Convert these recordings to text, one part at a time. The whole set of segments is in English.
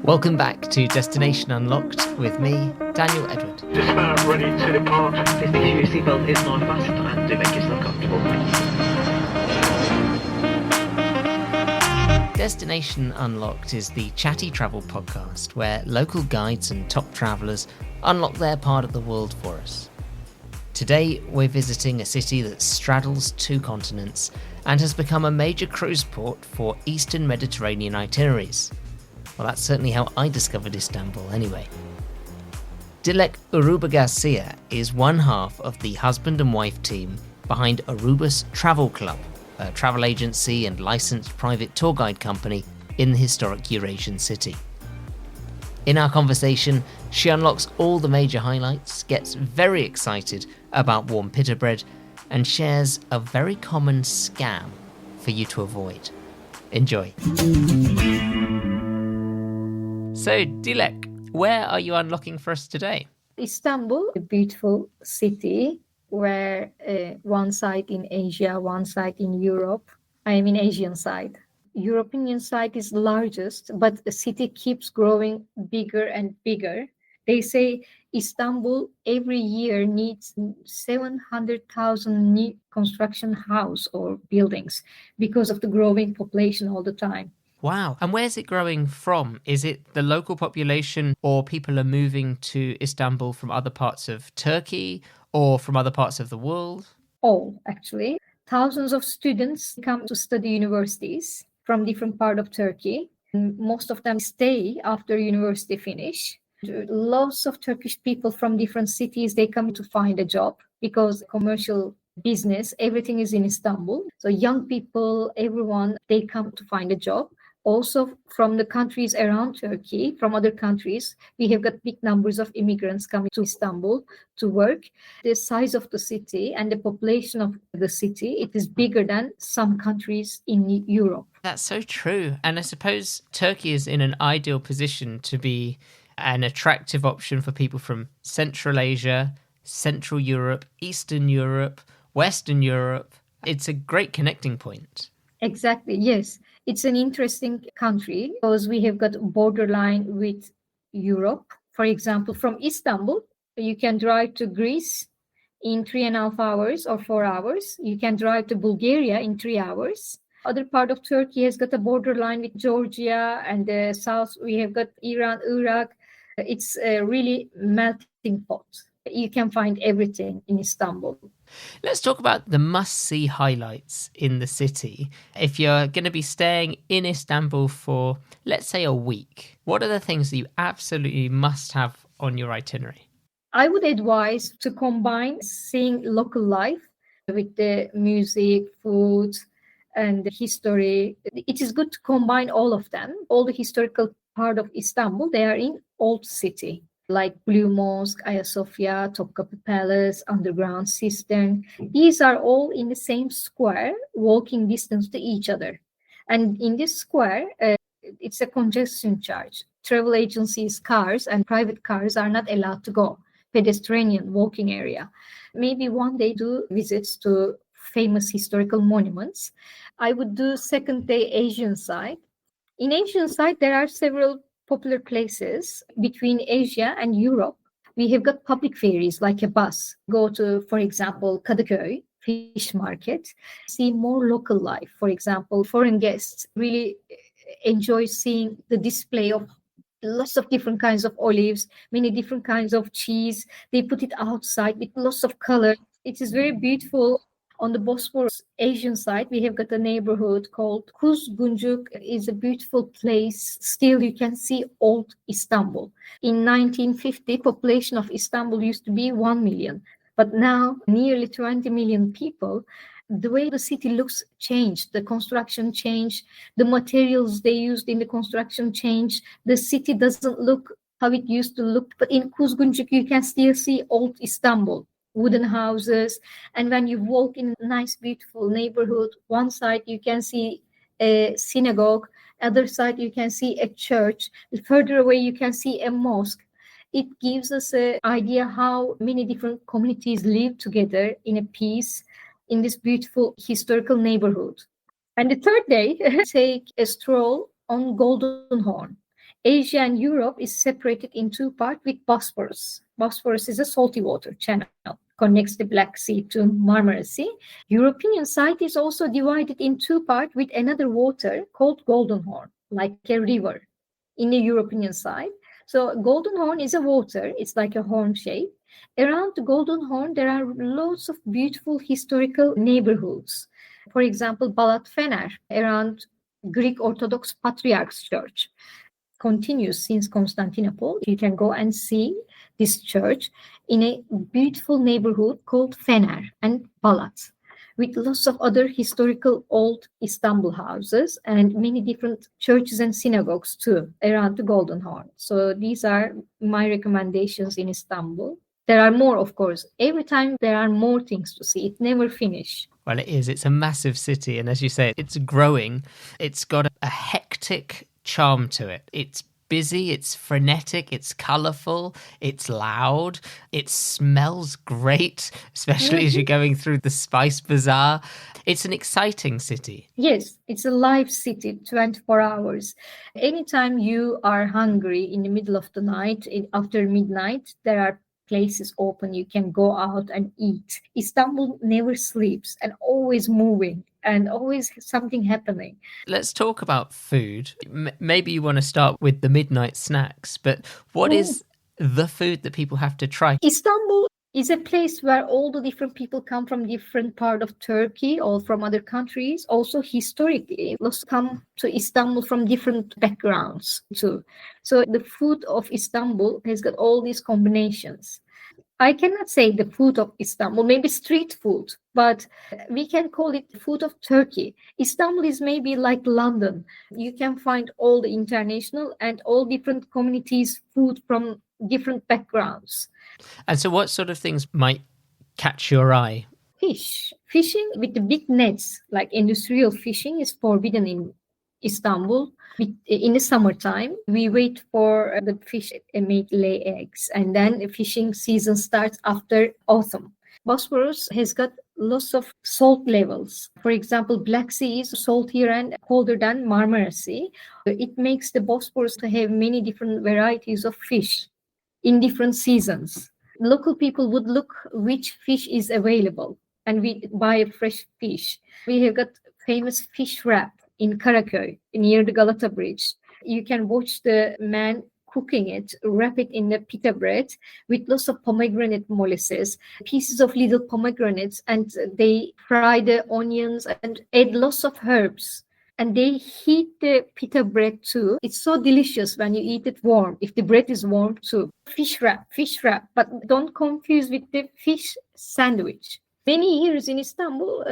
Welcome back to Destination Unlocked with me, Daniel Edward. Just about ready to depart. Please make sure your seatbelt is not fastened and do make yourself comfortable. Destination Unlocked is the chatty travel podcast where local guides and top travellers unlock their part of the world for us. Today, we're visiting a city that straddles two continents and has become a major cruise port for Eastern Mediterranean itineraries. Well, that's certainly how I discovered Istanbul anyway. Dilek Orubegarcia is one half of the husband and wife team behind Orubes Travel Club, a travel agency and licensed private tour guide company in the historic Eurasian city. In our conversation, she unlocks all the major highlights, gets very excited about warm pita bread, and shares a very common scam for you to avoid. Enjoy. So, Dilek, where are you unlocking for us today? Istanbul, a beautiful city where one side in Asia, one side in Europe. I am in Asian side. European side is largest, but the city keeps growing bigger and bigger. They say Istanbul every year needs 700,000 new construction house or buildings because of the growing population all the time. Wow. And where's it growing from? Is it the local population, or people are moving to Istanbul from other parts of Turkey or from other parts of the world? All, actually. Thousands of students come to study universities from different parts of Turkey. And most of them stay after university finish. Lots of Turkish people from different cities, they come to find a job because commercial business, everything is in Istanbul. So young people, everyone, they come to find a job. Also from the countries around Turkey, from other countries, we have got big numbers of immigrants coming to Istanbul to work. The size of the city and the population of the city, it is bigger than some countries in Europe. That's so true. And I suppose Turkey is in an ideal position to be an attractive option for people from Central Asia, Central Europe, Eastern Europe, Western Europe. It's a great connecting point. Exactly, yes. It's an interesting country because we have got a borderline with Europe. For example, from Istanbul, you can drive to Greece in 3.5 hours or 4 hours. You can drive to Bulgaria in 3 hours. Other part of Turkey has got a borderline with Georgia, and the south we have got Iran, Iraq. It's a really melting pot. You can find everything in Istanbul. Let's talk about the must-see highlights in the city. If you're going to be staying in Istanbul for, let's say, a week, what are the things that you absolutely must have on your itinerary? I would advise to combine seeing local life with the music, food, and the history. It is good to combine all of them. All the historical part of Istanbul, they are in old city, like Blue Mosque, Hagia Sophia, Topkapı Palace, underground cistern. These are all in the same square, walking distance to each other. And in this square, it's a congestion charge. Travel agencies, cars, and private cars are not allowed to go. Pedestrian walking area. Maybe one day do visits to famous historical monuments. I would do second day Asian side. In Asian side, there are several popular places between Asia and Europe. We have got public ferries like a bus. Go to, for example, Karaköy, fish market, see more local life. For example, foreign guests really enjoy seeing the display of lots of different kinds of olives, many different kinds of cheese. They put it outside with lots of color. It is very beautiful. On the Bosphorus Asian side, we have got a neighborhood called Kuzguncuk. It's a beautiful place. Still, you can see old Istanbul. In 1950, population of Istanbul used to be 1 million. But now, nearly 20 million people. The way the city looks changed. The construction changed. The materials they used in the construction changed. The city doesn't look how it used to look. But in Kuzguncuk, you can still see old Istanbul. Wooden houses, and when you walk in a nice, beautiful neighborhood, one side you can see a synagogue, other side you can see a church, further away you can see a mosque. It gives us an idea how many different communities live together in a peace in this beautiful historical neighborhood. And the third day, take a stroll on Golden Horn. Asia and Europe is separated in two parts with Bosphorus. Bosphorus is a salty water channel, connects the Black Sea to Marmara Sea. European side is also divided in two parts with another water called Golden Horn, like a river in the European side. So Golden Horn is a water, it's like a horn shape. Around the Golden Horn, there are lots of beautiful historical neighborhoods. For example, Balat, Fener, around Greek Orthodox Patriarch's Church. Continues since Constantinople. You can go and see this church in a beautiful neighborhood called Fener and Balat, with lots of other historical old Istanbul houses and many different churches and synagogues too around the Golden Horn. So these are my recommendations in Istanbul. There are more, of course. Every time there are more things to see. It never finishes. Well, it is. It's a massive city. And as you say, it's growing. It's got a hectic charm to it. It's busy, it's frenetic, it's colourful, it's loud, it smells great, especially as you're going through the spice bazaar. It's an exciting city. Yes, it's a live city, 24 hours. Anytime you are hungry in the middle of the night, after midnight, there are places open. You can go out and eat. Istanbul never sleeps and always moving and always something happening. Let's talk about food. Maybe you want to start with the midnight snacks, but what is the food that people have to try? Istanbul is a place where all the different people come from different part of Turkey or from other countries. Also historically, lots come to Istanbul from different backgrounds too. So the food of Istanbul has got all these combinations. I cannot say the food of Istanbul, maybe street food, but we can call it food of Turkey. Istanbul is maybe like London. You can find all the international and all different communities' food from different backgrounds. And so what sort of things might catch your eye? Fishing with the big nets, like industrial fishing, is forbidden in Istanbul. In the summertime, we wait for the fish may lay eggs, and then the fishing season starts after autumn. Bosphorus has got lots of salt levels. For example, Black Sea is saltier and colder than Marmara Sea. It makes the Bosphorus to have many different varieties of fish in different seasons. Local people would look which fish is available, and we buy fresh fish. We have got famous fish wrap in Karaköy, near the Galata Bridge. You can watch the man cooking it, wrap it in the pita bread with lots of pomegranate molasses, pieces of little pomegranates, and they fry the onions and add lots of herbs. And they heat the pita bread too. It's so delicious when you eat it warm, if the bread is warm too. Fish wrap, but don't confuse with the fish sandwich. Many years in Istanbul,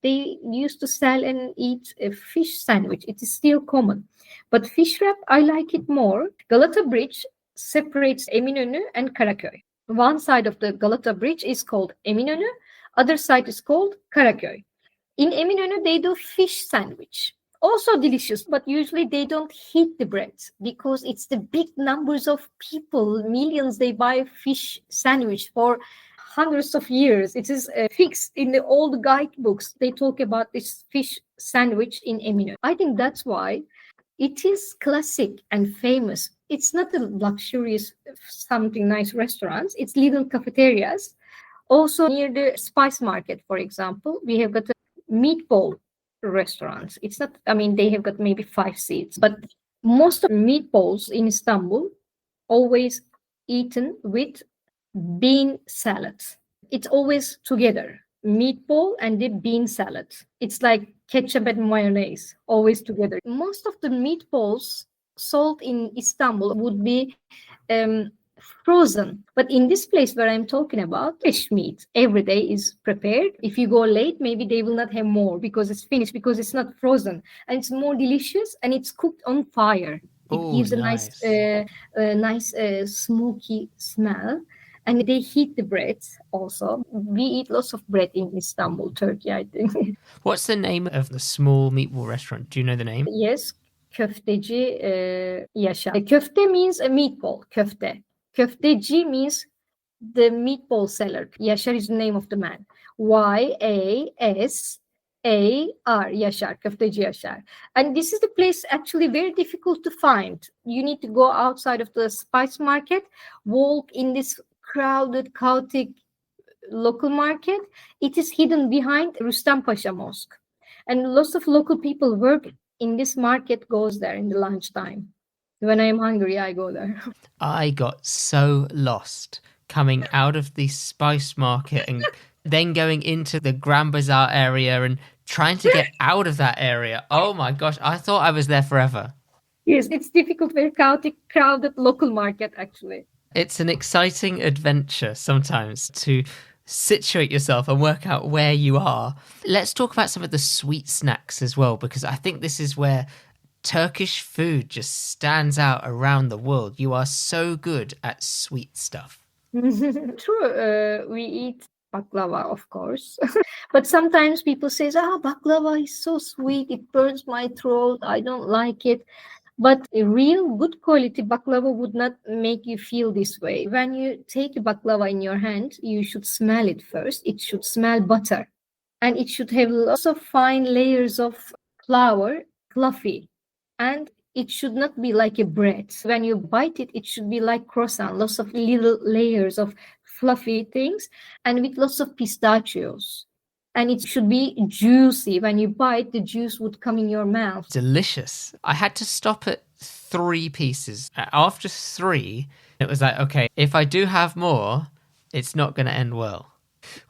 they used to sell and eat a fish sandwich. It is still common. But fish wrap, I like it more. Galata Bridge separates Eminönü and Karaköy. One side of the Galata Bridge is called Eminönü, other side is called Karaköy. In Eminönü, they do fish sandwich. Also delicious, but usually they don't heat the bread because it's the big numbers of people, millions, they buy fish sandwich for hundreds of years. It is fixed in the old guidebooks. They talk about this fish sandwich in Eminönü. I think that's why it is classic and famous. It's not a luxurious, something nice restaurants. It's little cafeterias. Also near the spice market, for example, we have got a meatball restaurants. It's not, they have got maybe 5 seats, but most of meatballs in Istanbul always eaten with bean salad. It's always together, meatball and the bean salad. It's like ketchup and mayonnaise, always together. Most of the meatballs sold in Istanbul would be frozen. But in this place where I'm talking about, fresh meat every day is prepared. If you go late, maybe they will not have more because it's finished, because it's not frozen. And it's more delicious and it's cooked on fire. It gives a nice smoky smell. And they heat the bread also. We eat lots of bread in Istanbul, Turkey, I think. What's the name of the small meatball restaurant? Do you know the name? Yes, Köfteci Yaşar. Köfte means a meatball, köfte. Köfteci means the meatball seller. Yaşar is the name of the man. Yasar. Yaşar, Köfteci Yaşar. And this is the place actually very difficult to find. You need to go outside of the spice market, walk in this crowded, chaotic local market. It is hidden behind Rustam Pasha Mosque. And lots of local people work in this market, goes there in the lunchtime. When I'm hungry, I go there. I got so lost coming out of the spice market and then going into the Grand Bazaar area and trying to get out of that area. Oh my gosh, I thought I was there forever. Yes, it's difficult, very chaotic, crowded local market, actually. It's an exciting adventure sometimes to situate yourself and work out where you are. Let's talk about some of the sweet snacks as well, because I think this is where Turkish food just stands out around the world. You are so good at sweet stuff. True, we eat baklava, of course. But sometimes people say, baklava is so sweet, it burns my throat, I don't like it. But a real good quality baklava would not make you feel this way. When you take a baklava in your hand, you should smell it first. It should smell butter. And it should have lots of fine layers of flour, fluffy. And it should not be like a bread. When you bite it, it should be like croissant, lots of little layers of fluffy things, and with lots of pistachios. And it should be juicy. When you bite, the juice would come in your mouth. Delicious. I had to stop at 3 pieces. After 3, it was like, okay, if I do have more, it's not going to end well.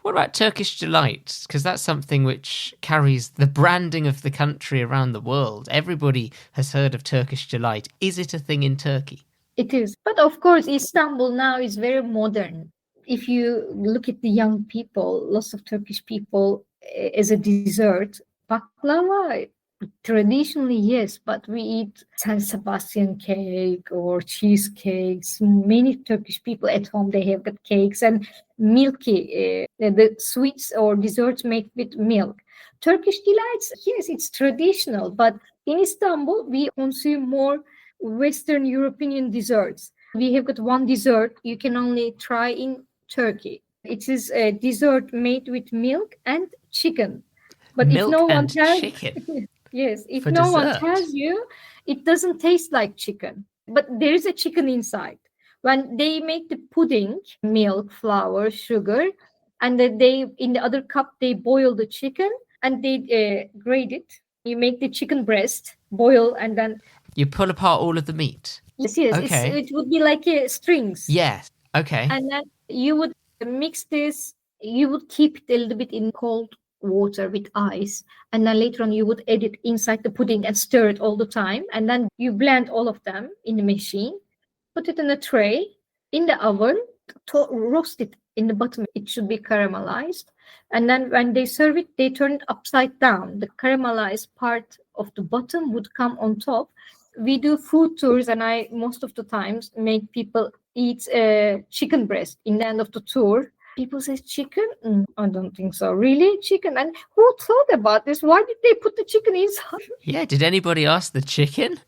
What about Turkish delight? Because that's something which carries the branding of the country around the world. Everybody has heard of Turkish delight. Is it a thing in Turkey? It is. But of course, Istanbul now is very modern. If you look at the young people, lots of Turkish people as a dessert, baklava, traditionally, yes, but we eat San Sebastian cake or cheesecakes. Many Turkish people at home, they have got cakes and milky, the sweets or desserts made with milk. Turkish delights, yes, it's traditional, but in Istanbul, we consume more Western European desserts. We have got one dessert you can only try in Turkey. It is a dessert made with milk and chicken. But milk if no one and tells chicken. yes, if for no dessert. one tells you, it doesn't taste like chicken. But there is a chicken inside. When they make the pudding, milk, flour, sugar, and then they in the other cup they boil the chicken and they grate it. You make the chicken breast, boil, and then You pull apart all of the meat. yes, Okay. it would be like strings. Yes. Okay. And then you would mix this, you would keep it a little bit in cold water with ice. And then later on, you would add it inside the pudding and stir it all the time. And then you blend all of them in the machine, put it in a tray, in the oven, roast it in the bottom. It should be caramelized. And then when they serve it, they turn it upside down. The caramelized part of the bottom would come on top. We do food tours, and I most of the times make people eat chicken breast in the end of the tour. People say chicken? I don't think so. Really? Chicken? And who thought about this? Why did they put the chicken inside? Yeah, did anybody ask the chicken?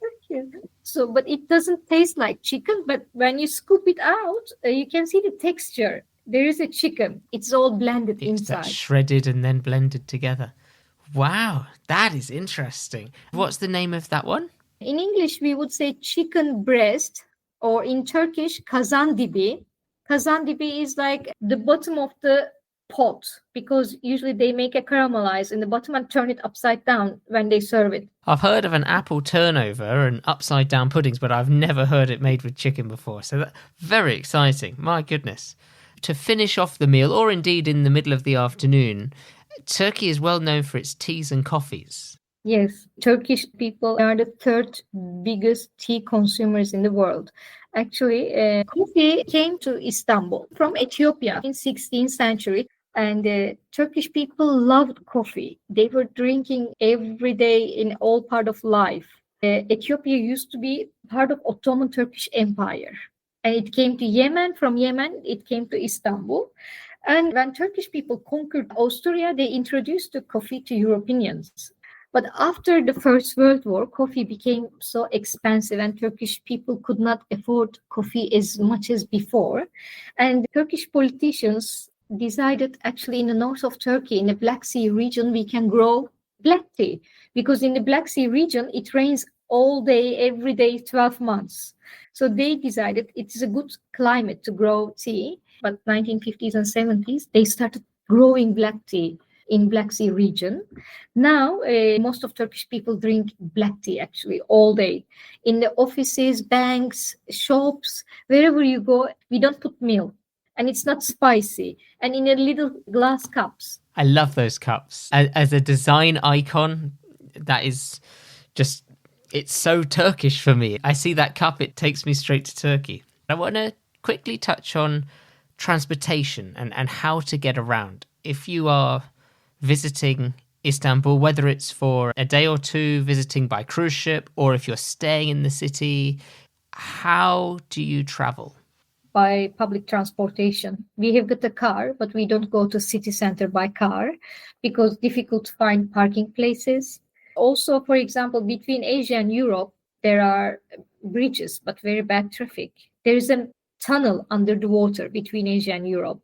So, but it doesn't taste like chicken. But when you scoop it out, you can see the texture. There is a chicken. It's all blended It's inside. that shredded and then blended together. Wow, that is interesting. What's the name of that one? In English, we would say chicken breast, or in Turkish, Kazandibi. Kazandibi is like the bottom of the pot, because usually they make a caramelize in the bottom and turn it upside down when they serve it. I've heard of an apple turnover and upside down puddings, but I've never heard it made with chicken before. So that's very exciting. My goodness. To finish off the meal, or indeed in the middle of the afternoon, Turkey is well known for its teas and coffees. Yes, Turkish people are the third biggest tea consumers in the world. Actually, coffee came to Istanbul from Ethiopia in 16th century, and Turkish people loved coffee. They were drinking every day in all part of life. Ethiopia used to be part of Ottoman Turkish Empire, and it came to Yemen. From Yemen, it came to Istanbul. And when Turkish people conquered Austria, they introduced the coffee to Europeans. But after the First World War, coffee became so expensive and Turkish people could not afford coffee as much as before. And Turkish politicians decided actually in the north of Turkey, in the Black Sea region, we can grow black tea, because in the Black Sea region, it rains all day, every day, 12 months. So they decided it is a good climate to grow tea. But 1950s and 70s, they started growing black tea in Black Sea region. Now, most of Turkish people drink black tea actually all day. In the offices, banks, shops, wherever you go, we don't put milk. And it's not spicy. And in a little glass cups. I love those cups. As a design icon, that is just, it's so Turkish for me. I see that cup, it takes me straight to Turkey. I want to quickly touch on transportation and how to get around. If you are visiting Istanbul, whether it's for a day or two visiting by cruise ship, or if you're staying in the city, how do you travel? By public transportation. We have got a car, but we don't go to city center by car because difficult to find parking places. Also, for example, between Asia and Europe, there are bridges, but very bad traffic. There is a tunnel under the water between Asia and Europe.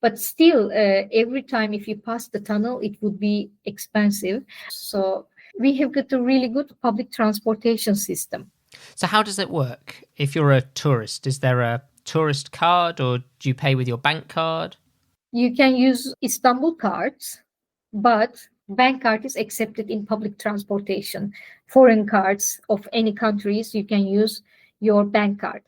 But still, every time if you pass the tunnel, it would be expensive. So we have got a really good public transportation system. So how does it work? If you're a tourist, is there a tourist card, or do you pay with your bank card? You can use Istanbul cards, but bank card is accepted in public transportation. Foreign cards of any countries, you can use your bank card.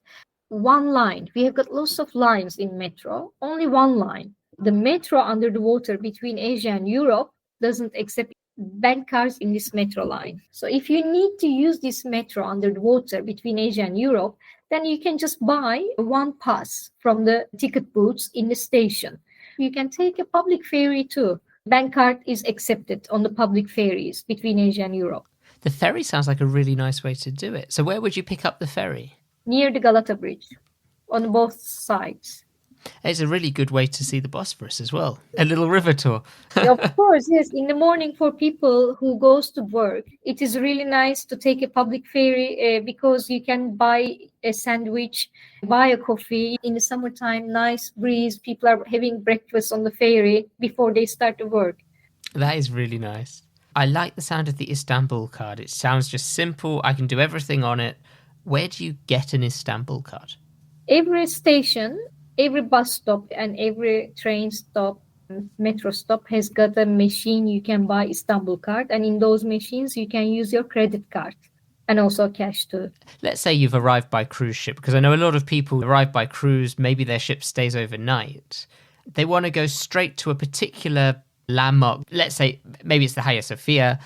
One line. We have got lots of lines in metro, only one line. The metro under the water between Asia and Europe doesn't accept bank cards in this metro line. So if you need to use this metro under the water between Asia and Europe, then you can just buy one pass from the ticket booths in the station. You can take a public ferry too. Bank card is accepted on the public ferries between Asia and Europe. The ferry sounds like a really nice way to do it. So where would you pick up the ferry? Near the Galata Bridge, on both sides. It's a really good way to see the Bosphorus as well. A little river tour. Of course, yes. In the morning for people who goes to work, it is really nice to take a public ferry because you can buy a sandwich, buy a coffee. In the summertime, nice breeze. People are having breakfast on the ferry before they start to work. That is really nice. I like the sound of the Istanbul card. It sounds just simple. I can do everything on it. Where do you get an Istanbul card? Every station, every bus stop and every train stop, metro stop has got a machine you can buy Istanbul card. And in those machines, you can use your credit card and also cash too. Let's say you've arrived by cruise ship, because I know a lot of people arrive by cruise, maybe their ship stays overnight. They want to go straight to a particular landmark. Let's say maybe it's the Hagia Sophia.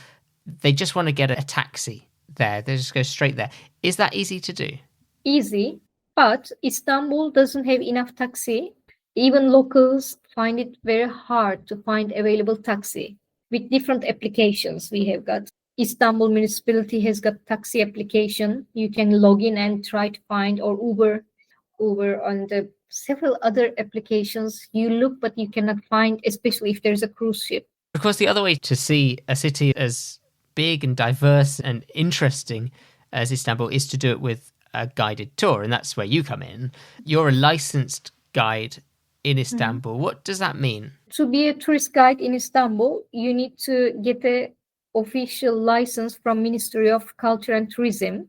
They just want to get a taxi there. They just go straight there. Is that easy to do? Easy, but Istanbul doesn't have enough taxi. Even locals find it very hard to find available taxi. With different applications we have got. Istanbul municipality has got taxi application. You can log in and try to find, or Uber and several other applications. You look, but you cannot find, especially if there's a cruise ship. Of course, the other way to see a city as big and diverse and interesting as Istanbul is to do it with a guided tour, and that's where you come in. You're a licensed guide in Istanbul. What does that mean? To be a tourist guide in Istanbul, you need to get a official license from Ministry of Culture and Tourism.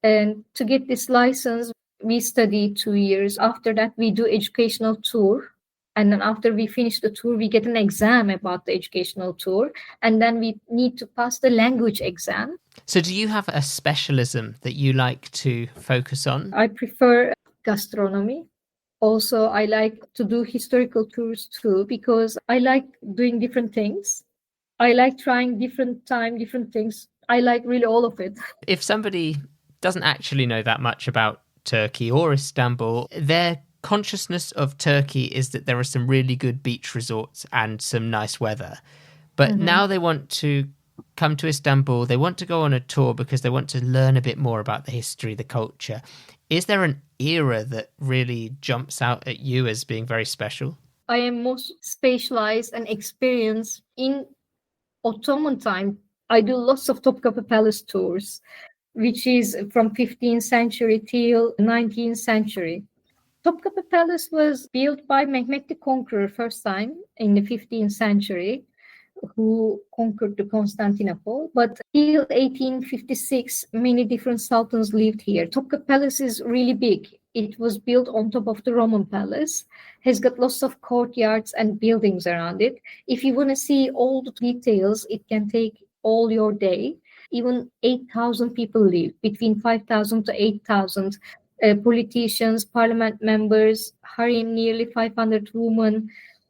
And to get this license, we study 2 years. After that, we do educational tour. And then after we finish the tour, we get an exam about the educational tour. And then we need to pass the language exam. So do you have a specialism that you like to focus on? I prefer gastronomy. Also, I like to do historical tours too, because I like doing different things. I like trying different things. I like really all of it. If somebody doesn't actually know that much about Turkey or Istanbul, their consciousness of Turkey is that there are some really good beach resorts and some nice weather. But now they want to come to Istanbul, they want to go on a tour because they want to learn a bit more about the history, the culture. Is there an era that really jumps out at you as being very special? I am most specialized and experienced in Ottoman time. I do lots of Topkapı Palace tours, which is from 15th century till 19th century. Topkapi Palace was built by Mehmet the Conqueror first time in the 15th century, who conquered the Constantinople. But till 1856, many different sultans lived here. Topkapi Palace is really big. It was built on top of the Roman palace, has got lots of courtyards and buildings around it. If you want to see all the details, it can take all your day. Even 8,000 people live, between 5,000 to 8,000 politicians, parliament members, harem, nearly 500 women.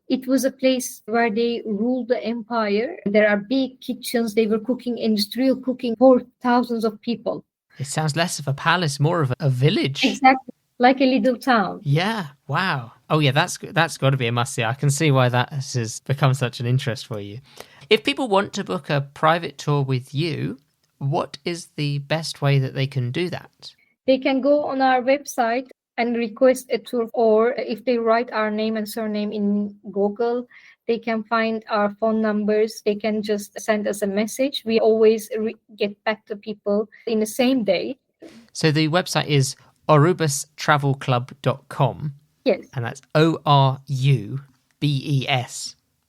It was a place where they ruled the empire. There are big kitchens. They were cooking, industrial cooking for thousands of people. It sounds less of a palace, more of a village. Exactly, like a little town. Yeah, wow. Oh yeah, that's got to be a must-see. I can see why that has become such an interest for you. If people want to book a private tour with you, what is the best way that they can do that? They can go on our website and request a tour, or if they write our name and surname in Google, they can find our phone numbers. They can just send us a message. We always get back to people in the same day. So the website is orubes.travelclub.com. Yes. And that's ORUBES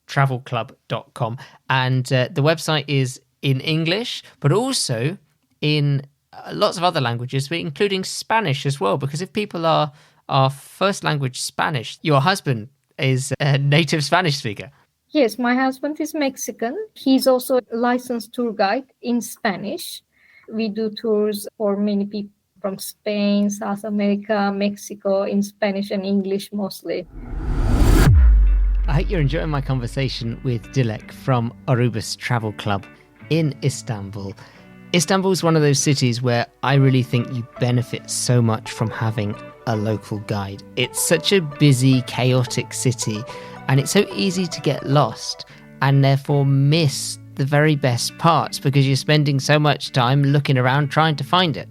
travelclub.com. And the website is in English, but also in lots of other languages, including Spanish as well, because if people are first language Spanish, your husband is a native Spanish speaker. Yes, my husband is Mexican. He's also a licensed tour guide in Spanish. We do tours for many people from Spain, South America, Mexico, in Spanish and English mostly. I hope you're enjoying my conversation with Dilek from Orubes Travel Club in Istanbul. Istanbul is one of those cities where I really think you benefit so much from having a local guide. It's such a busy, chaotic city, and it's so easy to get lost and therefore miss the very best parts because you're spending so much time looking around trying to find it.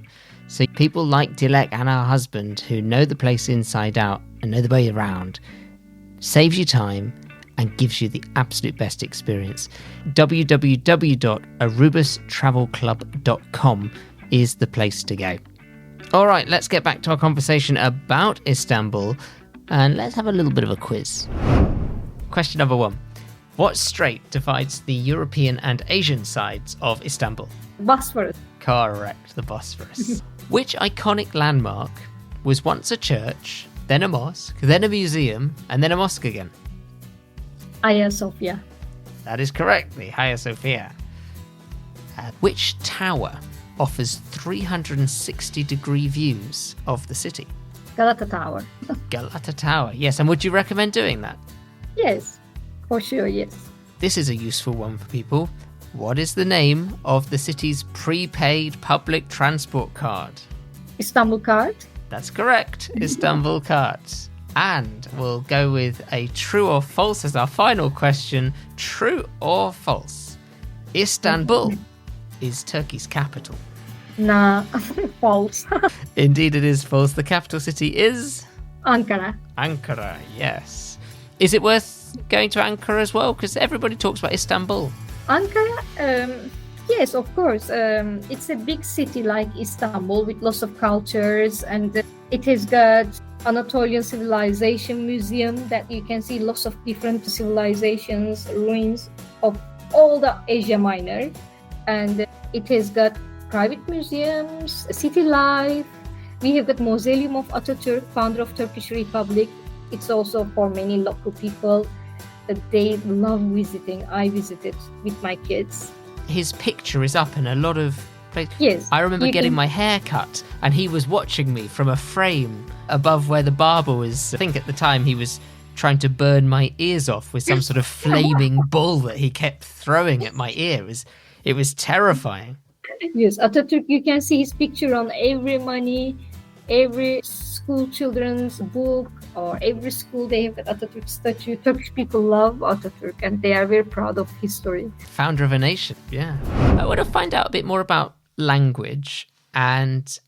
So people like Dilek and her husband, who know the place inside out and know the way around, saves you time and gives you the absolute best experience. www.orubestravelclub.com is the place to go. All right, let's get back to our conversation about Istanbul and let's have a little bit of a quiz. Question number 1. What strait divides the European and Asian sides of Istanbul? Bosphorus. Correct, the Bosphorus. Which iconic landmark was once a church, then a mosque, then a museum, and then a mosque again? Hagia Sophia. That is correct, the Hagia Sophia. Which tower offers 360-degree views of the city? Galata Tower. Galata Tower, yes. And would you recommend doing that? Yes, for sure, yes. This is a useful one for people. What is the name of the city's prepaid public transport card? Istanbul Card. That's correct, Istanbul Card. And we'll go with a true or false as our final question. True or false? Istanbul is Turkey's capital. Nah, false. Indeed, it is false. The capital city is? Ankara. Ankara, yes. Is it worth going to Ankara as well? Because everybody talks about Istanbul. Ankara, yes, of course. It's a big city like Istanbul with lots of cultures, and it has got Anatolian Civilization Museum that you can see lots of different civilizations, ruins of all the Asia Minor. And it has got private museums, city life. We have got Mausoleum of Atatürk, founder of Turkish Republic. It's also for many local people that they love visiting. I visited with my kids. His picture is up in a lot of places. Yes. I remember getting my hair cut and he was watching me from a frame above where the barber was. I think at the time he was trying to burn my ears off with some sort of flaming bull that he kept throwing at my ear. It was terrifying. Yes, Atatürk, you can see his picture on every money, every school children's book, or every school they have an Atatürk statue. Turkish people love Atatürk and they are very proud of history. Founder of a nation, yeah. I want to find out a bit more about language and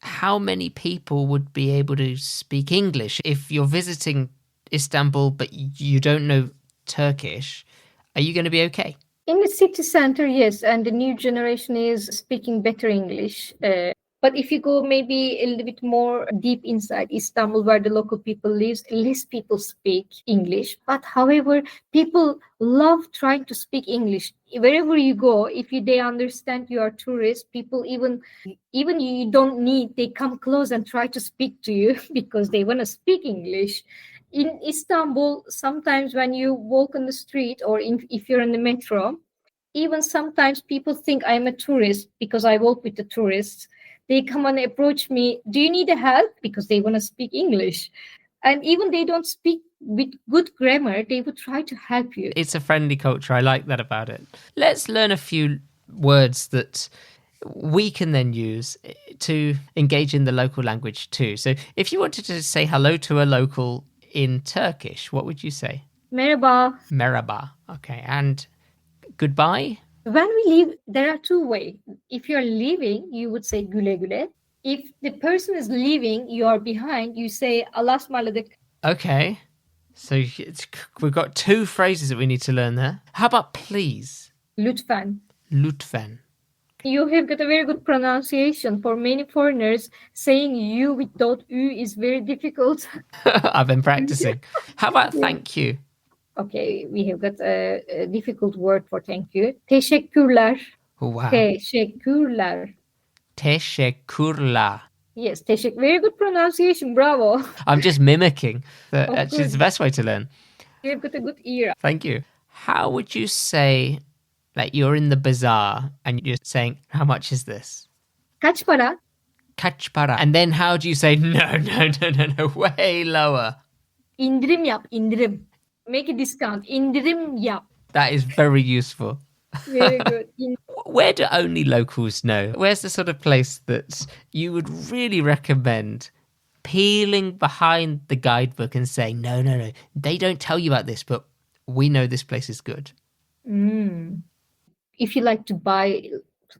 how many people would be able to speak English. If you're visiting Istanbul but you don't know Turkish, are you going to be okay? In the city center, yes, and the new generation is speaking better English. But if you go maybe a little bit more deep inside Istanbul, where the local people lives, less people speak English. But however, people love trying to speak English. Wherever you go, if they understand you are tourist, people even you don't need, they come close and try to speak to you because they want to speak English. In Istanbul, sometimes when you walk on the street or if you're in the metro, even sometimes people think I'm a tourist because I walk with the tourists. They come and approach me, do you need a help? Because they want to speak English. And even they don't speak with good grammar, they would try to help you. It's a friendly culture. I like that about it. Let's learn a few words that we can then use to engage in the local language too. So if you wanted to say hello to a local in Turkish, what would you say? Merhaba. Merhaba. Okay. And goodbye? When we leave, there are two ways. If you're leaving, you would say güle güle. If the person is leaving, you are behind, you say Allah'a ısmarladık. Okay. So we've got two phrases that we need to learn there. How about please? Lütfen. Lütfen. You have got a very good pronunciation. For many foreigners, saying you without ü is very difficult. I've been practicing. How about thank you? Okay, we have got a difficult word for thank you. Teşekkürler. Wow. Teşekkürler. Teşekkürler. Yes, very good pronunciation. Bravo. I'm just mimicking. Actually, it's the best way to learn. You've got a good ear. Thank you. How would you say, like you're in the bazaar and you're saying, how much is this? Kaç para? Kaç para? And then how do you say, no, way lower? İndirim yap, indirim. Make a discount. İndirim yap. That is very useful. Very good. Where do only locals know? Where's the sort of place that you would really recommend peeling behind the guidebook and saying, no, they don't tell you about this, but we know this place is good? If you like to buy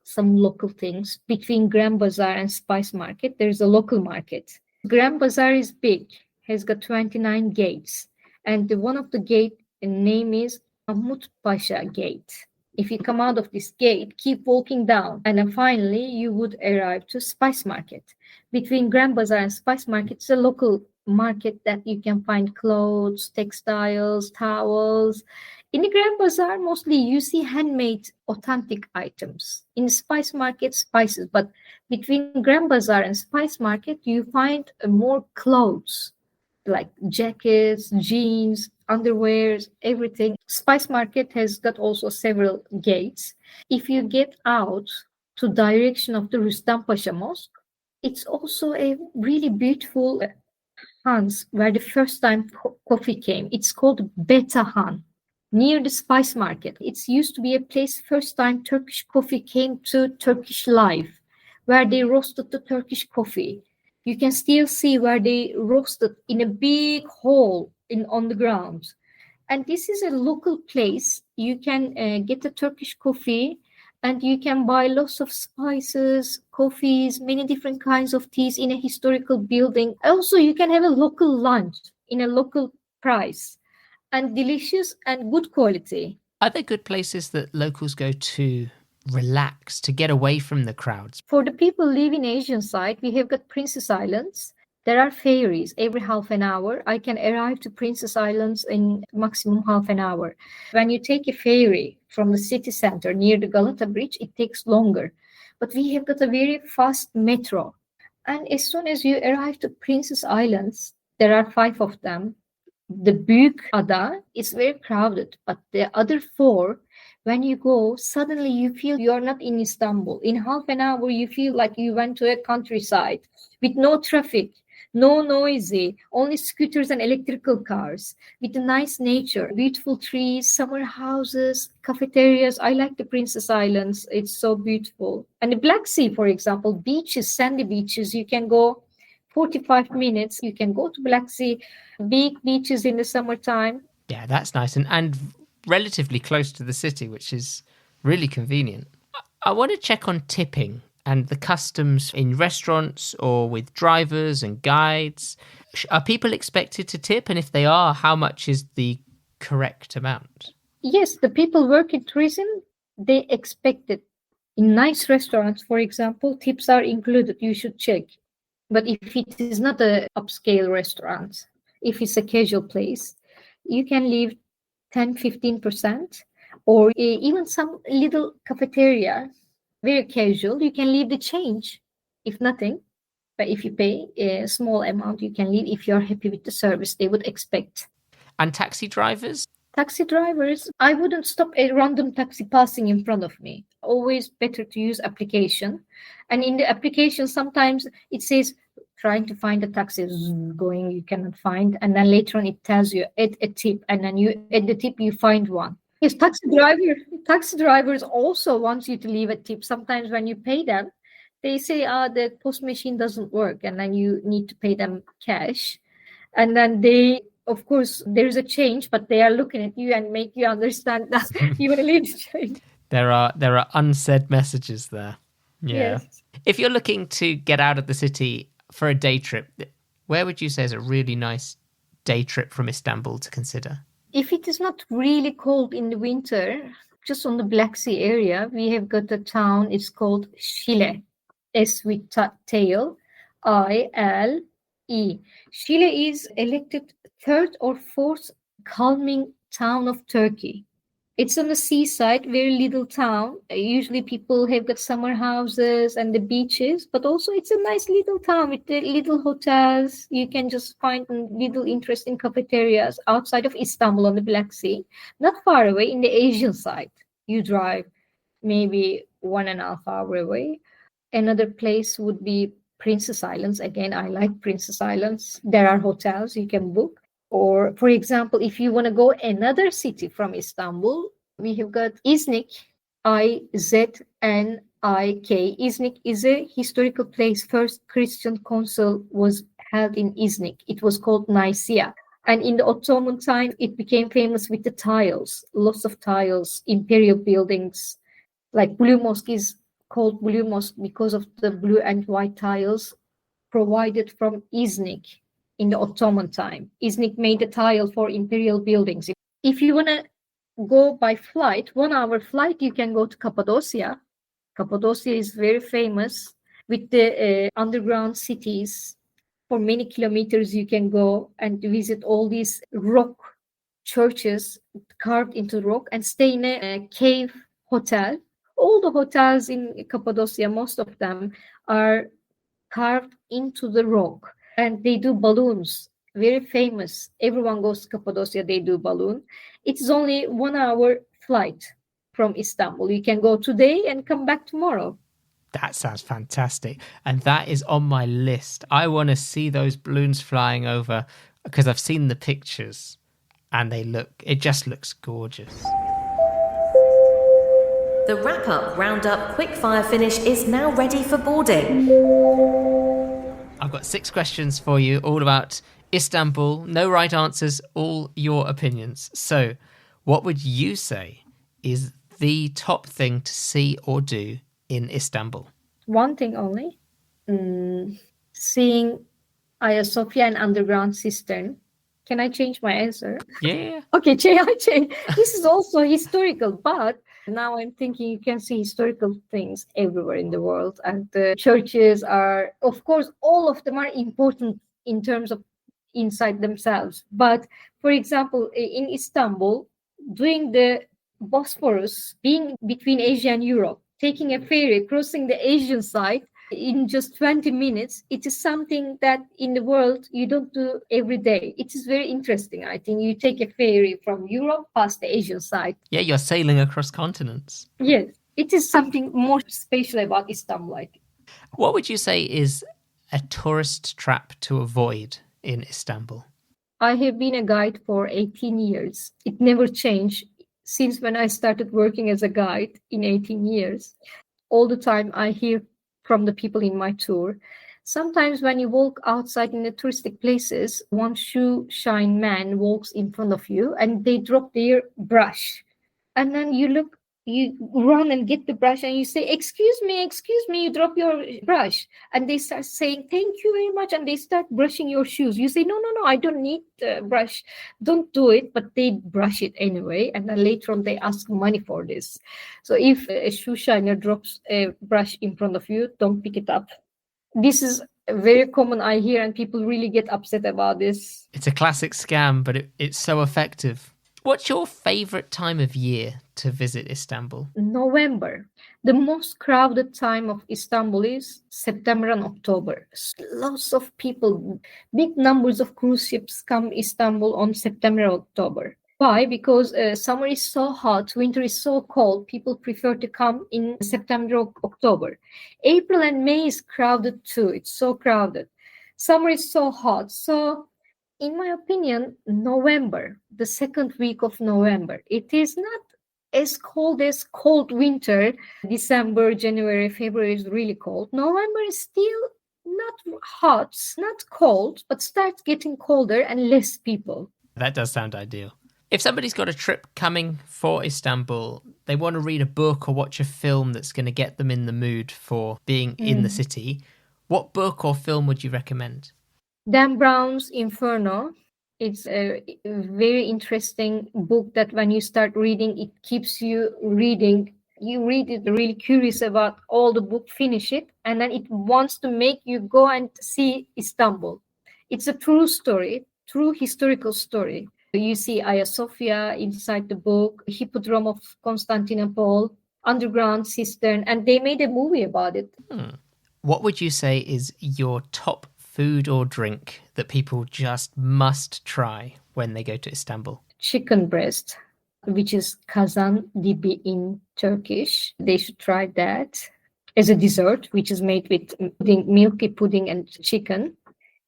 some local things, between Grand Bazaar and Spice Market, there's a local market. Grand Bazaar is big, has got 29 gates. And one of the gate name is Mahmut Pasha Gate. If you come out of this gate, keep walking down, and then finally you would arrive to Spice Market. Between Grand Bazaar and Spice Market, it's a local market that you can find clothes, textiles, towels. In the Grand Bazaar, mostly you see handmade, authentic items. In the Spice Market, spices. But between Grand Bazaar and Spice Market, you find more clothes, like jackets, jeans, underwears, everything. Spice Market has got also several gates. If you get out to direction of the Rüstem Pasha Mosque, it's also a really beautiful Hans where the first time coffee came. It's called Beta Han, near the Spice Market. It used to be a place first time Turkish coffee came to Turkish life, where they roasted the Turkish coffee. You can still see where they roasted in a big hole on the ground. And this is a local place. You can get a Turkish coffee and you can buy lots of spices, coffees, many different kinds of teas in a historical building. Also, you can have a local lunch in a local price and delicious and good quality. Are there good places that locals go to relax, to get away from the crowds? For the people living Asian side, we have got Princess Islands. There are ferries every half an hour. I can arrive to Princess Islands in maximum half an hour. When you take a ferry from the city center near the Galata Bridge, it takes longer. But we have got a very fast metro. And as soon as you arrive to Princess Islands, there are 5 of them. The Büyük Ada is very crowded, but the other 4, when you go, suddenly you feel you're not in Istanbul. In half an hour, you feel like you went to a countryside with no traffic, no noisy, only scooters and electrical cars, with a nice nature, beautiful trees, summer houses, cafeterias. I like the Princess Islands. It's so beautiful. And the Black Sea, for example, beaches, sandy beaches, you can go 45 minutes. You can go to Black Sea, big beaches in the summertime. Yeah, that's nice. And relatively close to the city, which is really convenient. I want to check on tipping and the customs in restaurants or with drivers and guides. Are people expected to tip? And if they are, how much is the correct amount? Yes, the people work in tourism, they expect it In nice restaurants, for example, tips are included. You should check. But if it is not a upscale restaurant, if it's a casual place, you can leave 10-15%, or even some little cafeteria, very casual, you can leave the change, if nothing. But if you pay a small amount, you can leave if you're happy with the service they would expect. And taxi drivers? Taxi drivers, I wouldn't stop a random taxi passing in front of me. Always better to use application. And in the application, sometimes it says, trying to find a taxi going, you cannot find. And then later on, it tells you, add a tip. And then you add the tip, you find one. Yes, taxi drivers also want you to leave a tip. Sometimes when you pay them, they say, the post machine doesn't work. And then you need to pay them cash. And then they, of course, there is a change, but they are looking at you and make you understand that you want to leave the change. There are unsaid messages there. Yeah. Yes. If you're looking to get out of the city for a day trip, where would you say is a really nice day trip from Istanbul to consider? If it is not really cold in the winter, just on the Black Sea area, we have got a town. It's called Şile, S with tail, I-L-E. Şile is elected third or fourth calming town of Turkey. It's on the seaside, very little town. Usually people have got summer houses and the beaches, but also it's a nice little town with the little hotels. You can just find little interesting cafeterias outside of Istanbul on the Black Sea. Not far away in the Asian side. You drive maybe 1.5 hours away. Another place would be Princess Islands. Again, I like Princess Islands. There are hotels you can book. Or, for example, if you want to go another city from Istanbul, we have got İznik, I-Z-N-I-K. İznik is a historical place. First Christian council was held in İznik. It was called Nicaea. And in the Ottoman time, it became famous with the tiles, lots of tiles, imperial buildings. Like Blue Mosque is called Blue Mosque because of the blue and white tiles provided from İznik. In the Ottoman time, İznik made a tile for imperial buildings. If you want to go by flight, 1 hour flight, you can go to Cappadocia. Cappadocia is very famous with the underground cities. For many kilometers, you can go and visit all these rock churches carved into rock and stay in a cave hotel. All the hotels in Cappadocia, most of them are carved into the rock. And they do balloons, very famous. Everyone goes to Cappadocia, they do balloon. It's only 1 hour flight from Istanbul. You can go today and come back tomorrow. That sounds fantastic. And that is on my list. I want to see those balloons flying over because I've seen the pictures and it just looks gorgeous. The wrap-up, round-up, quick-fire finish is now ready for boarding. I've got 6 questions for you, all about Istanbul. No right answers, all your opinions. So, what would you say is the top thing to see or do in Istanbul? One thing only. Seeing Hagia Sophia and underground cistern. Can I change my answer? Yeah. Okay, I change. This is also historical, but now I'm thinking you can see historical things everywhere in the world. And the churches are, of course, all of them are important in terms of inside themselves. But for example, in Istanbul, doing the Bosphorus, being between Asia and Europe, taking a ferry, crossing the Asian side in just 20 minutes, it is something that in the world you don't do every day. It is very interesting. I think you take a ferry from Europe past the Asian side. Yeah, you're sailing across continents. Yes, it is something more special about Istanbul, I think. What would you say is a tourist trap to avoid in Istanbul? I have been a guide for 18 years. It never changed since when I started working as a guide in 18 years. All the time I hear from the people in my tour. Sometimes when you walk outside in the touristic places, one shoe shine man walks in front of you and they drop their brush. And then you look you run and get the brush and you say, excuse me, you drop your brush. And they start saying, thank you very much. And they start brushing your shoes. You say, no, I don't need the brush. Don't do it. But they brush it anyway. And then later on, they ask money for this. So if a shoe shiner drops a brush in front of you, don't pick it up. This is very common, I hear, and people really get upset about this. It's a classic scam, but it's so effective. What's your favourite time of year to visit Istanbul? November. The most crowded time of Istanbul is September and October. Lots of people, big numbers of cruise ships come Istanbul on September and October. Why? Because summer is so hot, winter is so cold, people prefer to come in September or October. April and May is crowded too. It's so crowded. Summer is so hot. So in my opinion, November, the second week of November, it is not as cold winter. December, January, February is really cold. November is still not hot, not cold, but starts getting colder and less people. That does sound ideal. If somebody's got a trip coming for Istanbul, they want to read a book or watch a film that's going to get them in the mood for being in the city, what book or film would you recommend? Dan Brown's Inferno. It's a very interesting book that when you start reading, it keeps you reading. You read it really curious about all the book, finish it, and then it wants to make you go and see Istanbul. It's a true story, true historical story. You see Hagia Sophia inside the book, Hippodrome of Constantinople, underground cistern, and they made a movie about it. What would you say is your top food or drink that people just must try when they go to Istanbul? Chicken breast, which is Kazandibi in Turkish. They should try that as a dessert, which is made with milky pudding and chicken.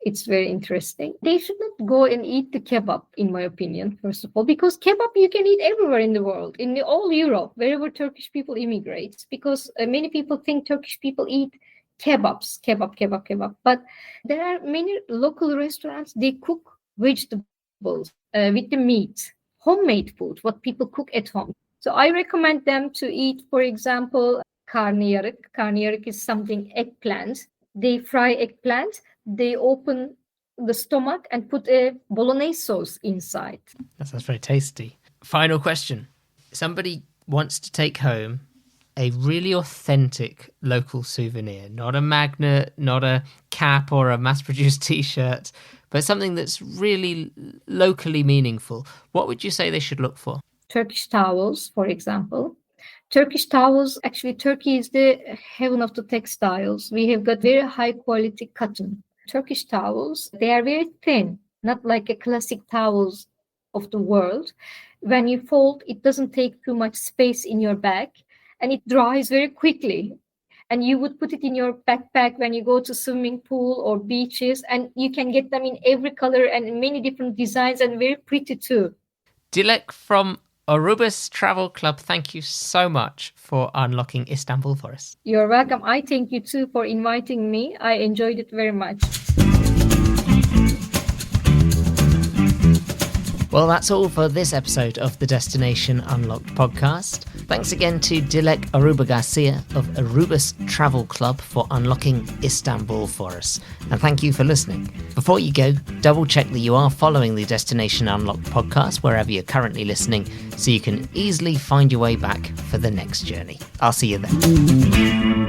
It's very interesting. They should not go and eat the kebab, in my opinion, first of all, because kebab you can eat everywhere in the world, in all Europe, wherever Turkish people immigrate, because many people think Turkish people eat kebab. But there are many local restaurants, they cook vegetables with the meat, homemade food, what people cook at home. So I recommend them to eat, for example, karnıyarık. Karnıyarık is something eggplant. They fry eggplant. They open the stomach and put a bolognese sauce inside. That sounds very tasty. Final question. Somebody wants to take home a really authentic local souvenir, not a magnet, not a cap or a mass-produced T-shirt, but something that's really locally meaningful. What would you say they should look for? Turkish towels, for example. Turkish towels, actually, Turkey is the heaven of the textiles. We have got very high quality cotton. Turkish towels, they are very thin, not like a classic towels of the world. When you fold, it doesn't take too much space in your bag and it dries very quickly. And you would put it in your backpack when you go to swimming pool or beaches, and you can get them in every color and many different designs and very pretty too. Dilek from Orubes Travel Club, thank you so much for unlocking Istanbul for us. You're welcome. I thank you too for inviting me. I enjoyed it very much. Well, that's all for this episode of the Destination Unlocked podcast. Thanks again to Dilek Orubegarcia of Orubes Travel Club for unlocking Istanbul for us. And thank you for listening. Before you go, double check that you are following the Destination Unlocked podcast wherever you're currently listening so you can easily find your way back for the next journey. I'll see you then.